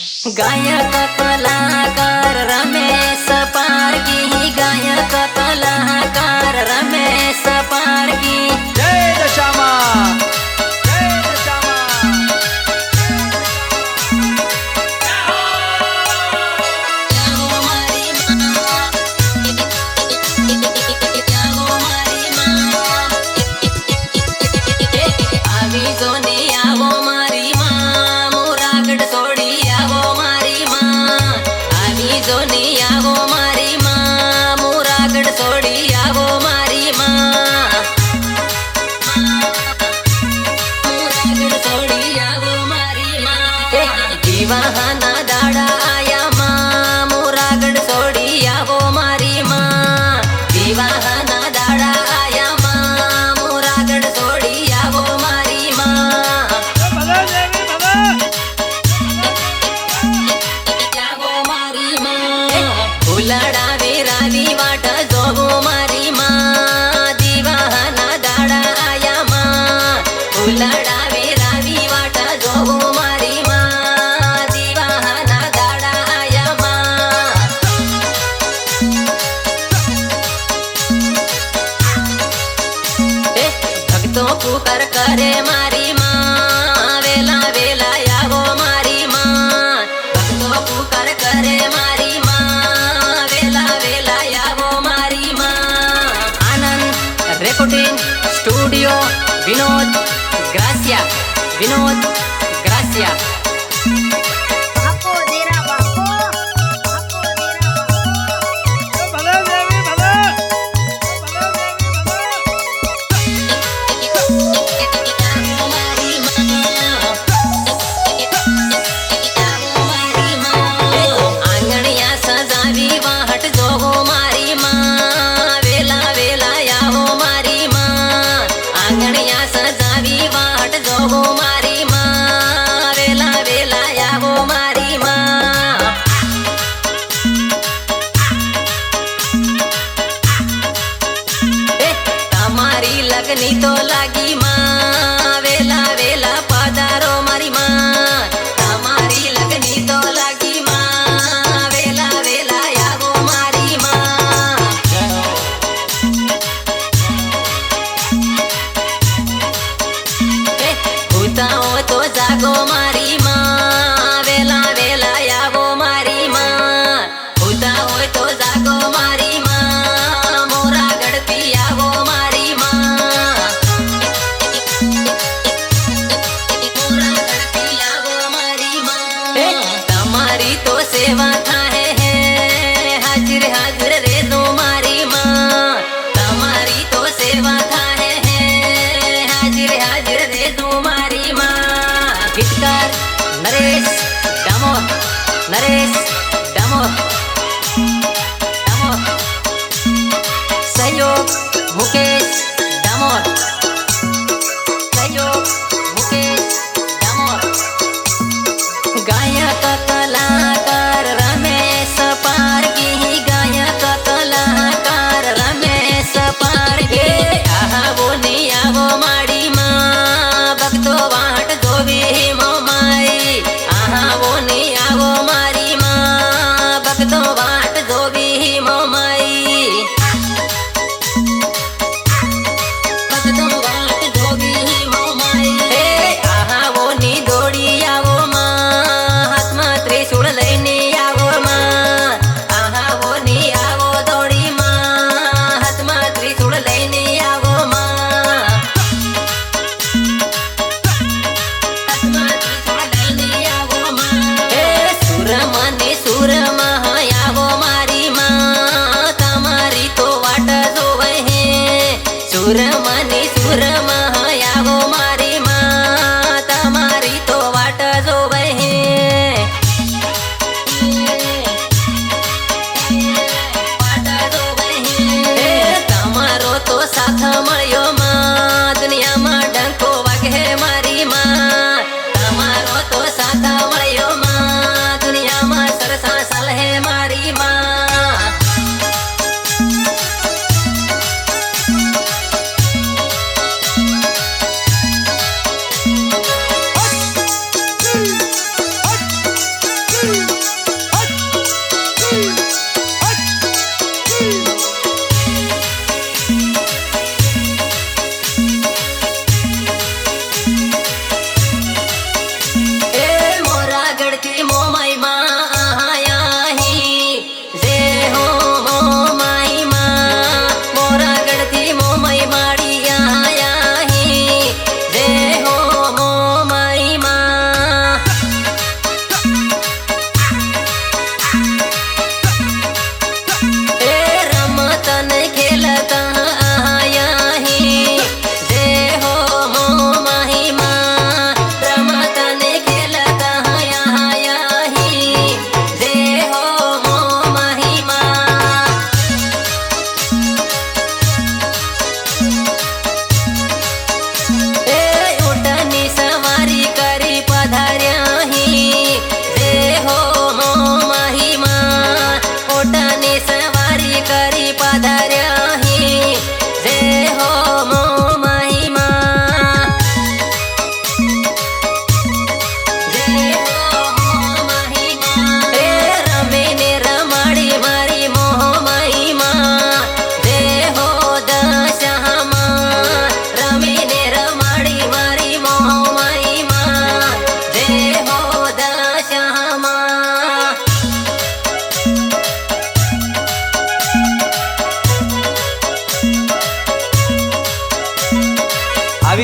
गायक कलाकार रमेश पारगी, गायक कलाकार रमेश पारगी। जय दशामा, जय दशामा। આવી જોને આવો મારી માં, મોરાગઢ છોડી આવો મારી માં। આવી જોને આવો મારી માં, મોરાગઢ છોડી આવો મારી માં। મોરાગઢ છોડી આવો મારી માં। વિવાહના દાડા આયા માં, મોરાગઢ છોડી આવો મારી માં। વિવાહના દાડા આયા માં, મોરાગઢ છોડી આવો મારી માં। ભલે દેવી ભલે। આવો મારી માં। ફૂલડા વેરાવી વાટ જોવો મારી માં। દિવાહના દાડા આયા માં, ફૂલડા વેરાવી વાટ જોવો મારી માં। દિવાહના દાડા આયા માં। ભક્તો પુકાર કરે મારી માં, વેલા વેલા આવો મારી માં। ભક્તો પુકાર કરે મારી માં, વેલા વેલા આવો મારી માં। આનંદ રેકોર્ડિંગ સ્ટુડિયો વિનોદ ગ્રાસિયા, વિનોદ ગ્રાસિયા। બાપો દેરા બાપો, બાપો દેરા બાપો। ભલે દેવી ભલે। ભલે દેવી ભલે। મારી માં। આંગણિયા સજાવી વાહટ જોવો મારી માં, વેલા વેલા આવો મારી માં। આંગણિયા સજાવી વાહટ જોવો મારી માં, વેલા વેલા આવો મારી માં। તમારી લગની તો લાગી માં, વેલા વેલા પધારો મારી માં। તમારી લગની તો લાગી માં, વેલા વેલા આવો મારી માં। ભૂતાઓ તો જાગો મારી માં, વેલા વેલા આવો મારી માં। ભૂતાઓ તો જાગો મારી માં, મોરાગઢ થી આવો મારી માં। મોરાગઢ થી આવો મારી માં। તમારી તો સેવા થાય હે, હાજર હાજર રેજો મારી માં। તમારી તો સેવા થાય હે, હાજર હાજર રેજો મારી માં। ગીતકાર નરેશ ડામોર, નરેશ ડામોર, ડામોર। સહયોગ મુકેશ ડામોર, સહયોગ મુકેશ ડામોર। ગાયક કલાકાર રમેશ પારગી, ગાયક કલાકાર રમેશ પારગી। આવો ને આવો મારી માં, ભક્તો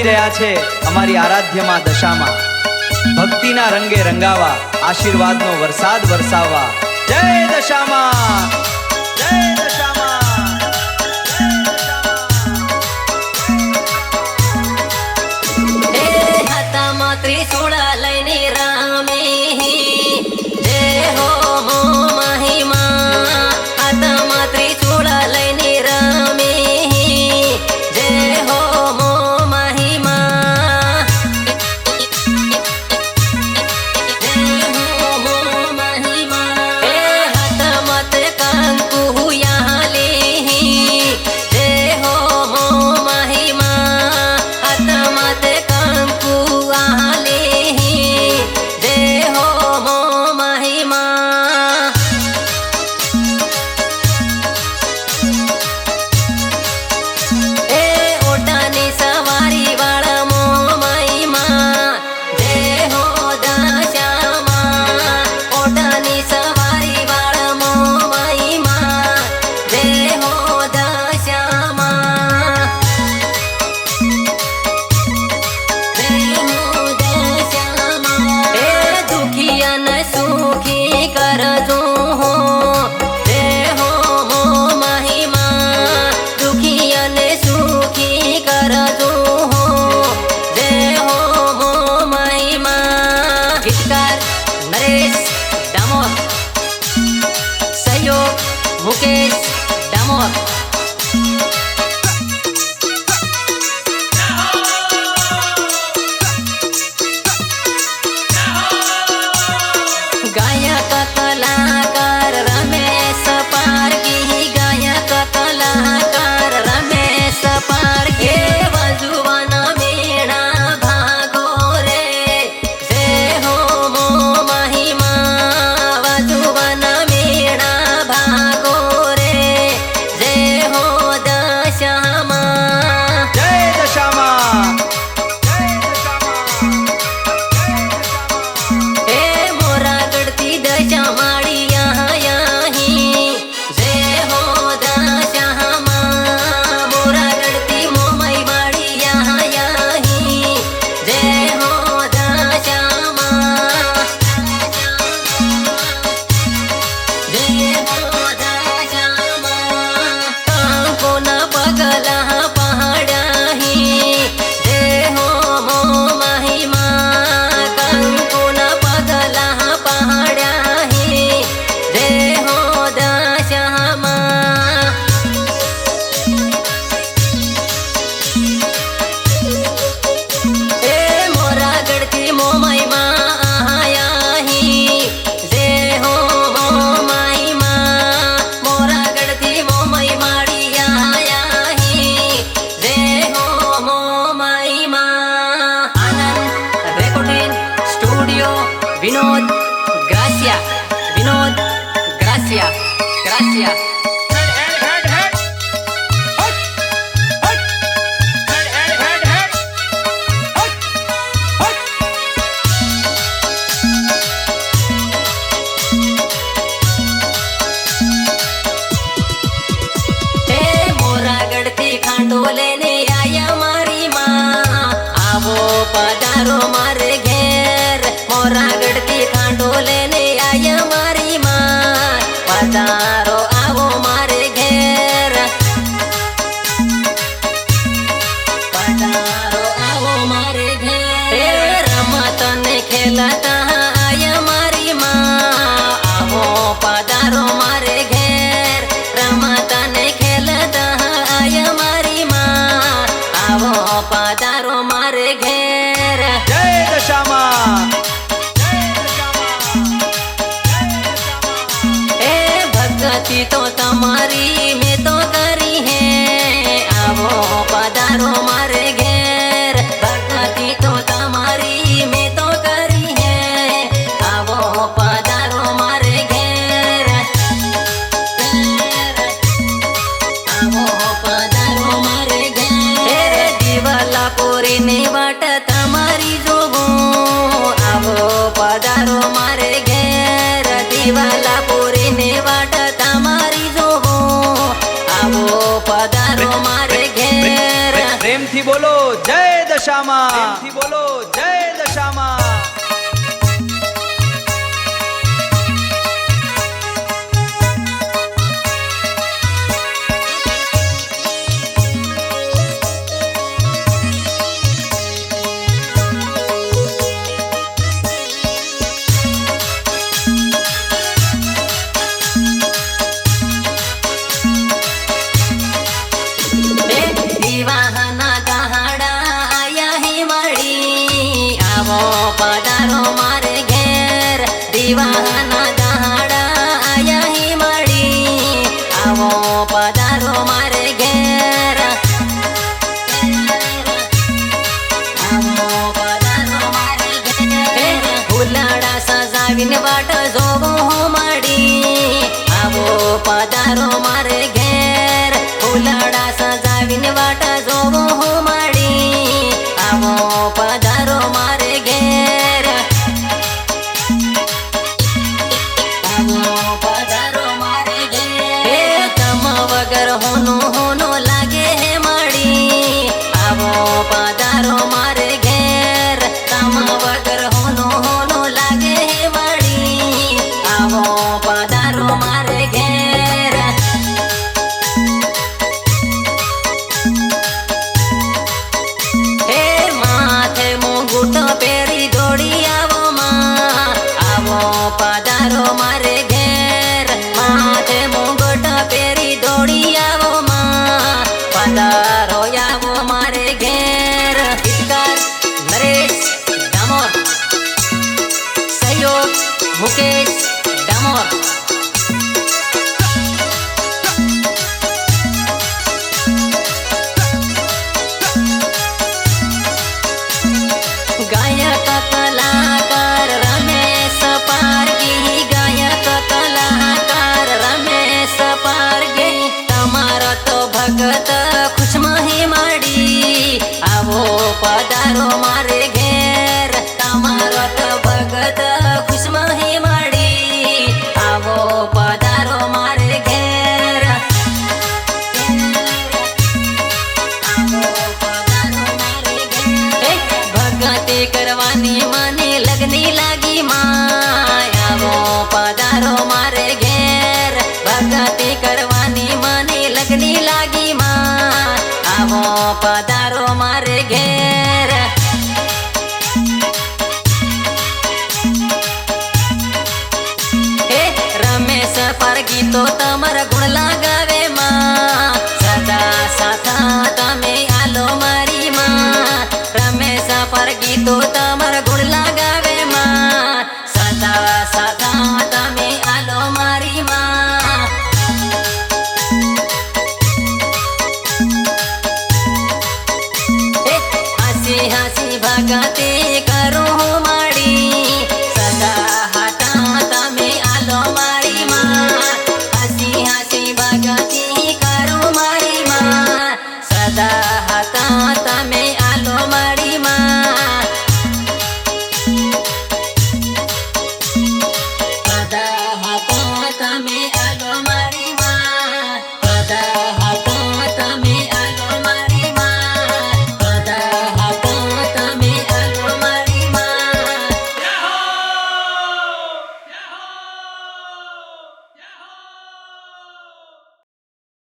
રહ્યા છે અમારી આરાધ્યમાં દશામાં. ભક્તિના રંગે રંગાવા, આશીર્વાદનો વરસાદ વરસાવવા. જય દશામાં, જય દશામાં, હે હાથમાં ત્રિશૂળ લઈને રામે જય હો મો મહિમા. હાથમાં ત્રિશૂળ લઈને રામે જય હો મો મહિમા. જય હો મો મહિમા. હે હાથમાં તે કંકુ યાલે જય હો મો મહિમા. હાથમાં તે કંકુ આલે જય હો મો મહિમા. એ ઓટાની સવારી વાળા મો મહિમા જય હો દશામાં. ઓટાની સવારી વાળા મો મહિમા જય હો દશામાં. જય હો દશામાં. એ દુખિયાને સુખી કરજો હો જય હો મો મહિમા. દુખિયાને સુખી કરજો હો જય હો મો મહિમા. ગીતકાર નરેશ ડામોર, સહયોગ મુકેશ ડામોર. ગાયક કલાકાર રમેશ પારગી. ગાયક કલાકાર રમેશ પારગી. વજુવાના મેળા ભાગો રે જય હો મો મહિમા. વજુવાના મેળા ભાગો રે જય હો દશામાં. જય દશામાં, જય દશામાં, એ મોરાગઢથી દશા માળી આયાહી જય હો દશામાં. મોરાગઢથી મોમઈ માળી આયાહી જય હો દશામાં. જય હો દશામાં. કંકોના પગલા પહાડાહી જય હો મો મહિમા. કંકોના પગલા પહાડાહી જય હો દશામાં. એ મોરાગઢથી મોમઈમાં આયાહી જય હો મો મહિમા. મોરાગઢથી મોમઈ માળી આયાહી જય હો મો મહિમા. આનંદ રેકોર્ડિંગ સ્ટુડિયો વિનોદ ગ્રાસિયા. વિનોદ ગ્રાસિયા. ગ્રાસિયા. હે મોરાગઢથી ખાંડો લઈને આયા મારી માં. આવો પધારો મારે ઘેર. મોરાગઢથી ખાંડો લઈને આયા મારી માં. પધારો આવો મારે ઘેર. પધારો આવો મારે ઘેર. હે રમત ને ખેલતા આયા મારી માં. આવો પધારો મારે ઘેર. રમત ને ખેલતા આયા મારી માં. આવો પધારો મારે ઘેર. જય દશામાં, એ ભક્તિ તો તમારી મેં તો કરી હે. આવો પધારો મારે ઘેર. ભક્તિ તો તમારી મેં તો કરી હે. આવો પધારો મારે ઘેર. આવો પધારો મારે ઘેર. દિવાલા પોરીની વાટ તમારી જોવું. આવો પધારો મારે ઘેર. દિવાલા પોરીની વાટ તમારી જોવું. આવો પધારો મારે ઘેર. પ્રેમથી બોલો જય દશામાં. દશામાં પ્રેમથી બોલો જય દશામાં વિવાહના દહાડા આયા હે મળી આવો પધારો મારે ઘેર વિવાહના દહાડા આયા હે મળી આવો પધારો મારે ઘેર આવો પધારો મારે ઘેર ફૂલડા સજાવીને વાટ જોવો મળી આવો પધારો મારે ઘેર ફૂલડા સજાવીને વાટ જોવો મળી આવો પધારો મારે ઘેર આવો પધારો મારે ઘેર તમ વગર હોનો હોનો લાગે મળી આવો પધારો મારે ઘેર તમ વગર હોનો હોનો લાગે મળી આવો પધારો મારે ઘેર હે માથે મુગુટ પહેરી દોડી આવો માં આવો પધારો મારે ઘેર માથે મુગુટ પહેરી દોડી આવો માં પધારો આવો મારે ઘેર ગીતકાર નરેશ ડામોર સહયોગ મુકેશ ડામોર ગાયક કલાકાર રમેશ પારગી ગાયક કલાકાર રમેશ પારગી તમારો તો ભગત ખુશમહી મળી આવો પધારો મારે ઘેર તમારો તો ભગત ખુશમહી મળી આવો પધારો મારે ઘેર આવો પધારો મારે ઘેર ભગતી કરવાની મને લગની લાગી માં આવો પધારો મારે ઘેર ભગતી કરવાની મને લગની લાગી માં આવો પધારો મારે